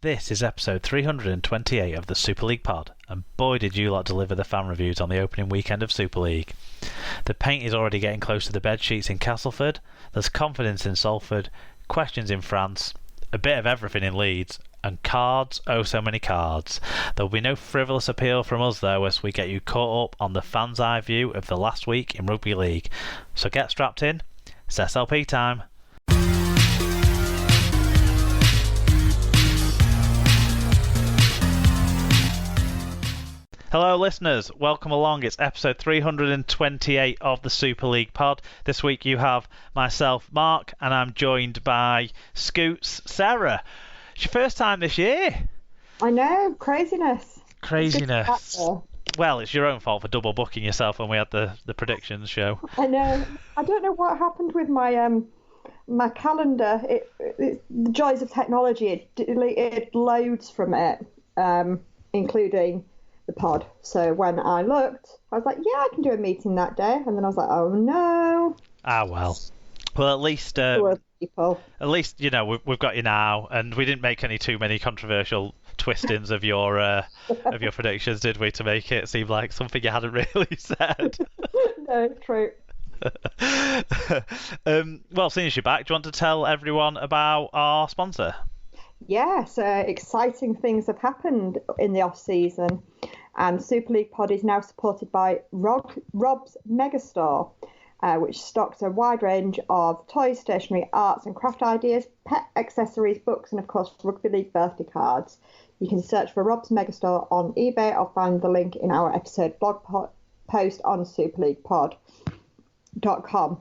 This is episode 328 of the Super League pod, and boy did you lot deliver the fan reviews on the opening weekend of Super League. The paint is already getting close to the bedsheets in Castleford, there's confidence in Salford, questions in France, a bit of everything in Leeds, and cards, oh so many cards. There will be no frivolous appeal from us though, as we get you caught up on the fan's eye view of the last week in Rugby League. So get strapped in, it's SLP time. Hello listeners, welcome along. It's episode 328 of the Super League pod. This week you have myself, Mark, and I'm joined by Scoots, Sarah. It's your first time this year. I know, craziness. Well, it's your own fault for double booking yourself when we had the predictions show. I know. I don't know what happened with my my calendar. It's the joys of technology. It loads from it, including the pod. So when I looked, I was like, yeah, I can do a meeting that day. And then I was like, oh no. Well, at least you know we've got you now, and we didn't make any too many controversial twistings of your predictions, did we, to make it seem like something you hadn't really said? No, true. Well, seeing as you're back, do you want to tell everyone about our sponsor? Yeah, so exciting things have happened in the off-season, and Super League Pod is now supported by Rob's Megastore, which stocks a wide range of toys, stationery, arts and craft ideas, pet accessories, books and of course Rugby League birthday cards. You can search for Rob's Megastore on eBay or find the link in our episode blog post on superleaguepod.com.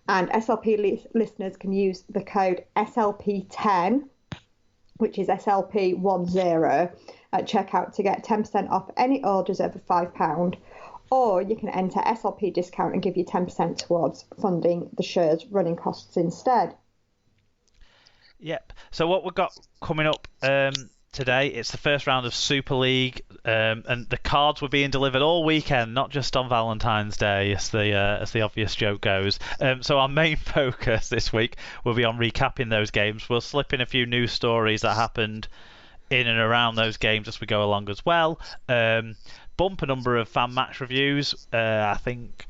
And SLP listeners can use the code SLP10, which is SLP10, at checkout to get 10% off any orders over £5. Or you can enter SLP discount and give you 10% towards funding the show's running costs instead. Yep. So what we've got coming up today, it's the first round of Super League, and the cards were being delivered all weekend, not just on Valentine's Day, as the obvious joke goes. So our main focus this week will be on recapping those games. We'll slip in a few news stories that happened in and around those games as we go along as well. Bump a number of fan match reviews. I think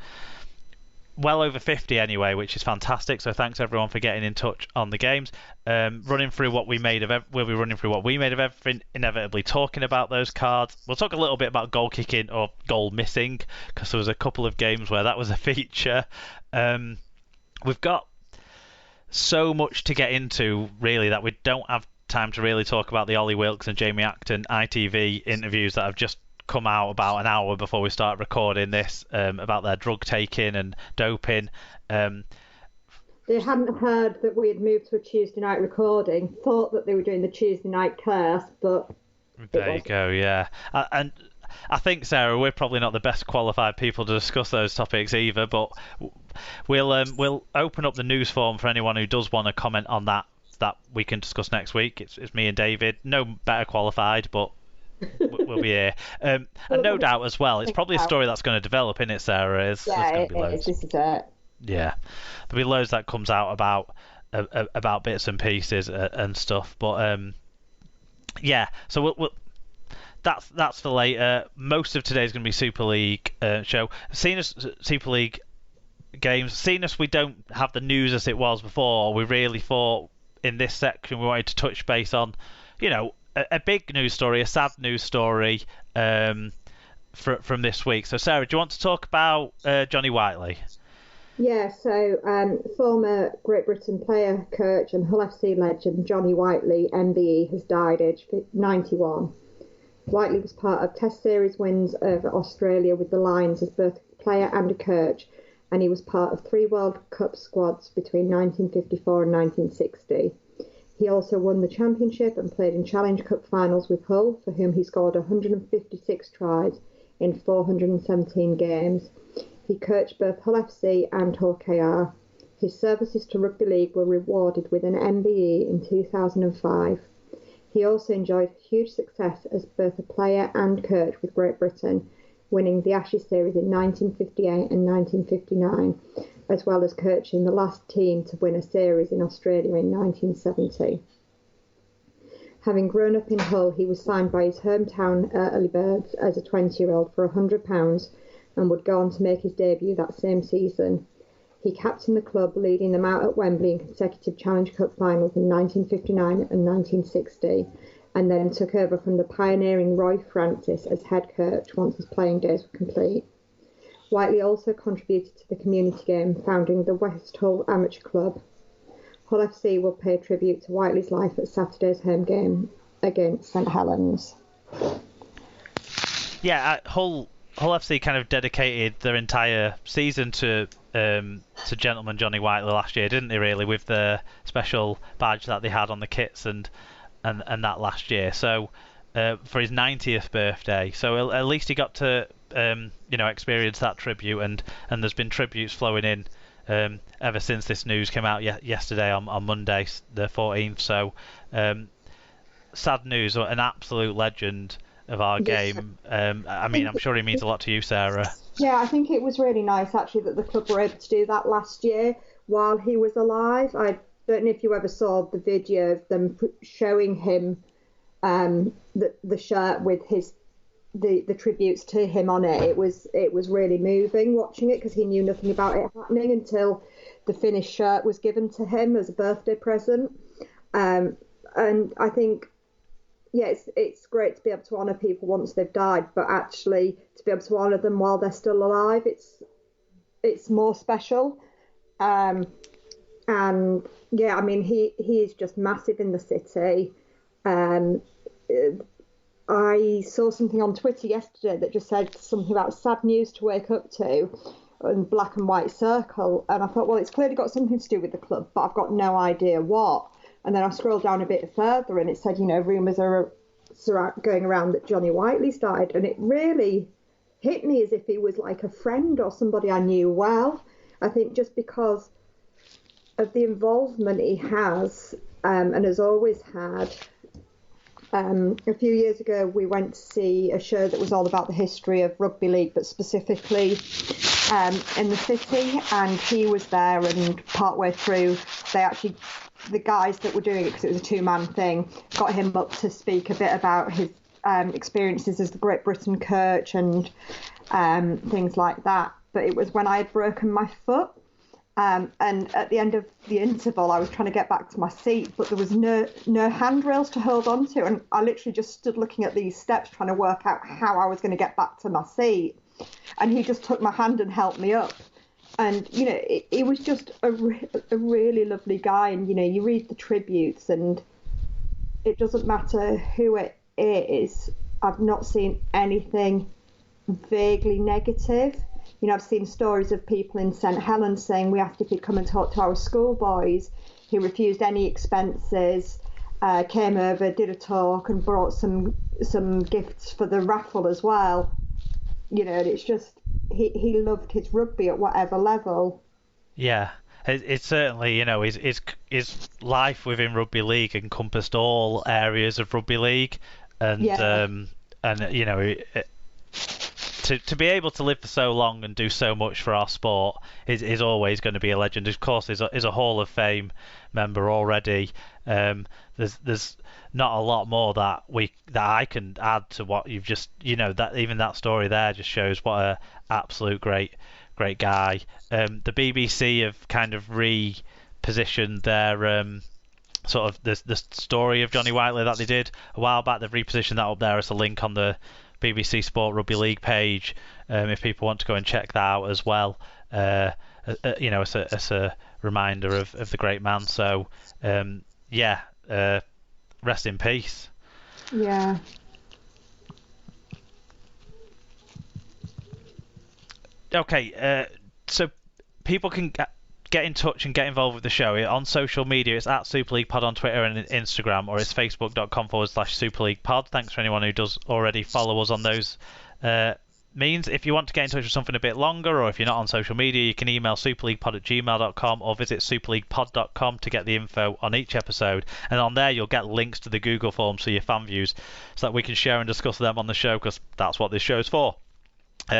well over 50 anyway, which is fantastic. So thanks everyone for getting in touch on the games. Running through what we made of we'll be running through what we made of everything, inevitably talking about those cards. We'll talk a little bit about goal kicking or goal missing, because there was a couple of games where that was a feature. We've got so much to get into really that we don't have time to really talk about the Ollie Wilkes and Jamie Acton ITV interviews that have just come out about an hour before we start recording this, about their drug taking and doping. They hadn't heard that we had moved to a Tuesday night recording, thought that they were doing the Tuesday night curse, but there you go. Yeah, and I think, Sarah, we're probably not the best qualified people to discuss those topics either, but we'll open up the news form for anyone who does want to comment on that we can discuss next week. It's me and David, no better qualified, but we'll be here. And no doubt as well, it's probably a story that's going to develop, isn't it, Sarah? There's going to be loads. This is it. Yeah, there'll be loads that comes out about bits and pieces and stuff. But yeah, so we'll that's for later. Most of today's going to be Super League show. Seeing as Super League games, seeing as we don't have the news as it was before, we really thought in this section we wanted to touch base on, you know, a big news story, a sad news story from this week. So Sarah, do you want to talk about Johnny Whiteley? Yeah, so former Great Britain player, coach and Hull FC legend Johnny Whiteley MBE has died aged 91. Whiteley was part of Test Series wins over Australia with the Lions as both a player and a coach, and he was part of 3 World Cup squads between 1954 and 1960. He also won the championship and played in Challenge Cup finals with Hull, for whom he scored 156 tries in 417 games. He coached both Hull FC and Hull KR. His services to rugby league were rewarded with an MBE in 2005. He also enjoyed huge success as both a player and coach with Great Britain, winning the Ashes series in 1958 and 1959, as well as coaching the last team to win a series in Australia in 1970. Having grown up in Hull, he was signed by his hometown Early Birds as a 20-year-old for £100 and would go on to make his debut that same season. He captained the club, leading them out at Wembley in consecutive Challenge Cup finals in 1959 and 1960, and then took over from the pioneering Roy Francis as head coach once his playing days were complete. Whiteley also contributed to the community game, founding the West Hull Amateur Club. Hull FC will pay tribute to Whiteley's life at Saturday's home game against St Helens. Yeah, Hull FC kind of dedicated their entire season to Gentleman Johnny Whiteley last year, didn't they? Really, with the special badge that they had on the kits and that last year. So for his 90th birthday, so at least he got to experience that tribute, and there's been tributes flowing in ever since this news came out yesterday on Monday, the 14th. So sad news, an absolute legend of our game. I mean, I'm sure he means a lot to you, Sarah. Yeah, I think it was really nice actually that the club were able to do that last year while he was alive. I don't know if you ever saw the video of them showing him the shirt with the tributes to him on it. It was really moving watching it, because he knew nothing about it happening until the finished shirt was given to him as a birthday present. And I think, yeah, it's great to be able to honour people once they've died, but actually to be able to honour them while they're still alive, it's more special. And yeah, I mean, he is just massive in the city. I saw something on Twitter yesterday that just said something about sad news to wake up to and black and white circle, and I thought, well, it's clearly got something to do with the club, but I've got no idea what. And then I scrolled down a bit further and it said, rumours are going around that Johnny Whiteley's died, and it really hit me as if he was like a friend or somebody I knew well. I think just because of the involvement he has and has always had. A few years ago, we went to see a show that was all about the history of rugby league, but specifically in the city, and he was there, and partway through, the guys that were doing it, because it was a two-man thing, got him up to speak a bit about his experiences as the Great Britain coach and things like that. But it was when I had broken my foot. And at the end of the interval, I was trying to get back to my seat, but there was no handrails to hold on to. And I literally just stood looking at these steps, trying to work out how I was going to get back to my seat. And he just took my hand and helped me up. And, he was just a really lovely guy. And, you read the tributes and it doesn't matter who it is. I've not seen anything vaguely negative. I've seen stories of people in St Helens saying we asked if he'd come and talk to our schoolboys. He refused any expenses, came over, did a talk, and brought some gifts for the raffle as well. And it's just he loved his rugby at whatever level. Yeah, it's certainly his life within rugby league encompassed all areas of rugby league, and yeah. To be able to live for so long and do so much for our sport is always going to be a legend. Of course, is a Hall of Fame member already. There's not a lot more that I can add to what you've just that even that story there just shows what a absolute great guy. The BBC have kind of repositioned their sort of the story of Johnny Whiteley that they did a while back. They've repositioned that up there as a link on the BBC Sport Rugby League page, if people want to go and check that out as well. As a reminder of the great man. So rest in peace. Yeah. Okay, so people can get in touch and get involved with the show on social media. It's at Super League Pod on Twitter and Instagram, or it's facebook.com/Super League Pod. Thanks for anyone who does already follow us on those means. If you want to get in touch with something a bit longer, or if you're not on social media, you can email superleaguepod@gmail.com or visit superleaguepod.com to get the info on each episode. And on there, you'll get links to the Google Forms for your fan views so that we can share and discuss them on the show, because that's what this show's for.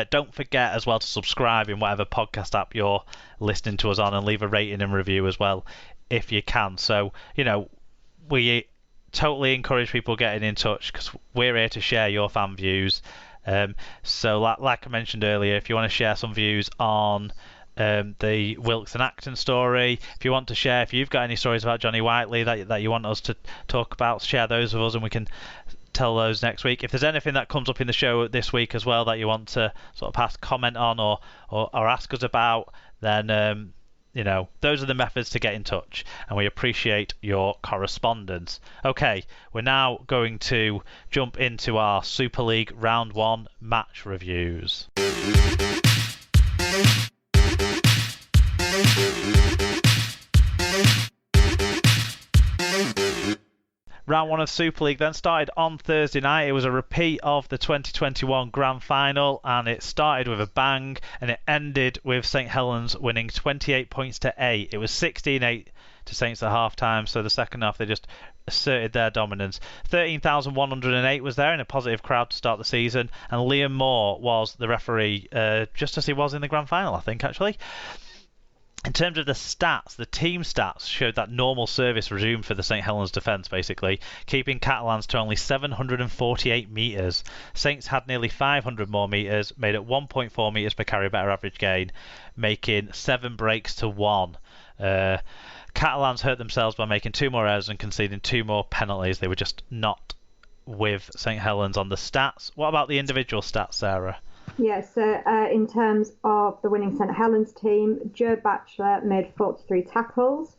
Don't forget as well to subscribe in whatever podcast app you're listening to us on, and leave a rating and review as well if you can. So, we totally encourage people getting in touch because we're here to share your fan views. So like I mentioned earlier, if you want to share some views on the Wilkes and Acton story, if you want to share, if you've got any stories about Johnny Whiteley that you want us to talk about, share those with us and we can tell those next week. If there's anything that comes up in the show this week as well that you want to sort of pass comment on or ask us about, then those are the methods to get in touch, and we appreciate your correspondence. Okay, we're now going to jump into our Super League Round 1 match reviews. Round 1 of Super League then started on Thursday night. It was a repeat of the 2021 Grand Final, and it started with a bang, and it ended with St Helens winning 28 points to 8. It was 16-8 to Saints at half-time, so the second half they just asserted their dominance. 13,108 was there in a positive crowd to start the season, and Liam Moore was the referee, just as he was in the Grand Final, I think, actually. In terms of the stats, the team stats showed that normal service resumed for the St Helens defence, basically, keeping Catalans to only 748 metres. Saints had nearly 500 more metres, made it 1.4 metres per carry better average gain, making 7 breaks to 1. Catalans hurt themselves by making 2 more errors and conceding 2 more penalties. They were just not with St Helens on the stats. What about the individual stats, Sarah? Yeah, so in terms of the winning St Helens team, Joe Batchelor made 43 tackles,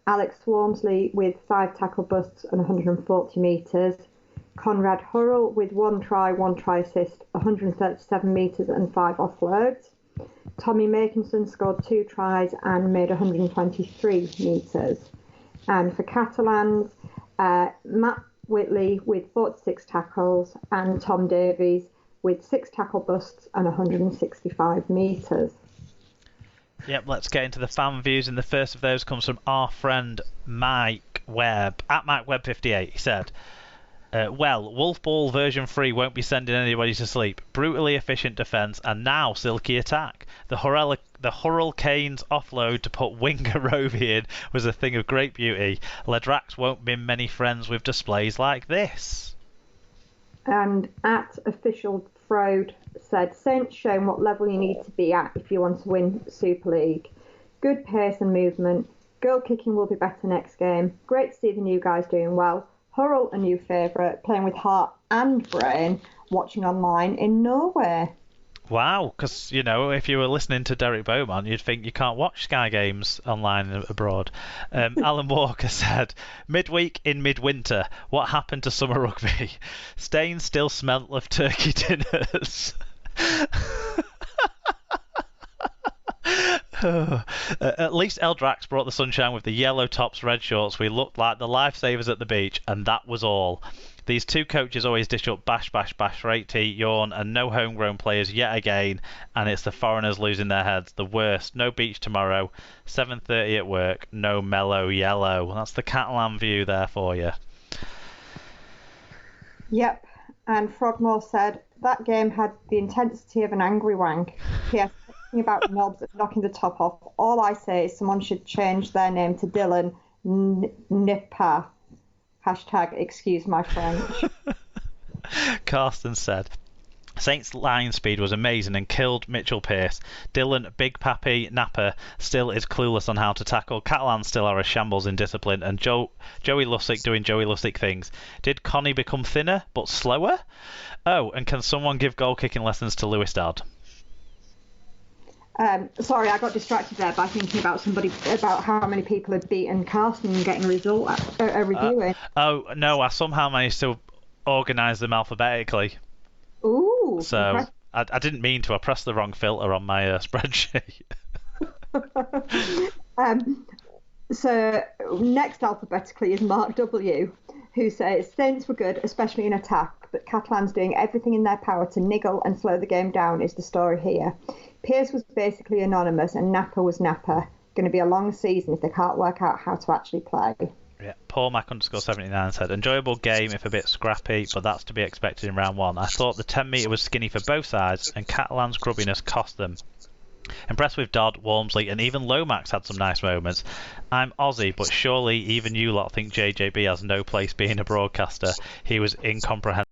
Alex Swarmsley with 5 tackle busts and 140 metres, Conrad Hurrell with 1 try, 1 try assist, 137 metres and 5 offloads. Tommy Makinson scored 2 tries and made 123 metres. And for Catalans, Matt Whitley with 46 tackles and Tom Davies with 6 tackle busts and 165 metres. Yep, let's get into the fan views, and the first of those comes from our friend Mike Webb, at MikeWebb58. He said, Wolf Ball version 3 won't be sending anybody to sleep. Brutally efficient defence and now silky attack. The Hurricanes offload to put Winger Rovey in was a thing of great beauty. Ledrax won't bin many friends with displays like this. And at Official Frode said, Saints shown what level you need to be at if you want to win Super League. Good pace and movement. Goal kicking will be better next game. Great to see the new guys doing well. Hurrell, a new favourite, playing with heart and brain, watching online in Norway. Wow, because, if you were listening to Derek Beaumont, you'd think you can't watch Sky Games online abroad. Alan Walker said, midweek in midwinter, what happened to summer rugby? Staines still smell of turkey dinners. At least Eldrax brought the sunshine with the yellow tops, red shorts. We looked like the lifesavers at the beach, and that was all. These two coaches always dish up bash, bash, bash, rate T, yawn, and no homegrown players yet again, and it's the foreigners losing their heads. The worst. No beach tomorrow. 7:30 at work. No mellow yellow. That's the Catalan view there for you. Yep. And Frogmore said, that game had the intensity of an angry wank. P.S. Talking about knobs and knocking the top off, all I say is someone should change their name to Dylan Nipper. Hashtag excuse my French. Carsten said, Saints line speed was amazing and killed Mitchell Pearce. Dylan Big Pappy Napper still is clueless on how to tackle. Catalans still are a shambles in discipline, and Joey Lussick doing Joey Lussick things. Did Connie become thinner but slower? Oh, and can someone give goal kicking lessons to Lewis Dodd? Sorry, I got distracted there by thinking about how many people had beaten Carsten and getting a result a review. Oh no, I somehow managed to organise them alphabetically. Ooh. So I didn't mean to. I pressed the wrong filter on my spreadsheet. So next alphabetically is Mark W, who says Saints were good, especially in attack, but Catalans doing everything in their power to niggle and slow the game down is the story here. Pearce was basically anonymous and Napper was Napper. Going to be a long season if they can't work out how to actually play. Yeah, Paul Mac _79 said, enjoyable game if a bit scrappy, but that's to be expected in round 1. I thought the 10 metre was skinny for both sides and Catalans' grubbiness cost them. Impressed with Dodd, Walmsley, and even Lomax had some nice moments. I'm Aussie, but surely even you lot think JJB has no place being a broadcaster. He was incomprehensible.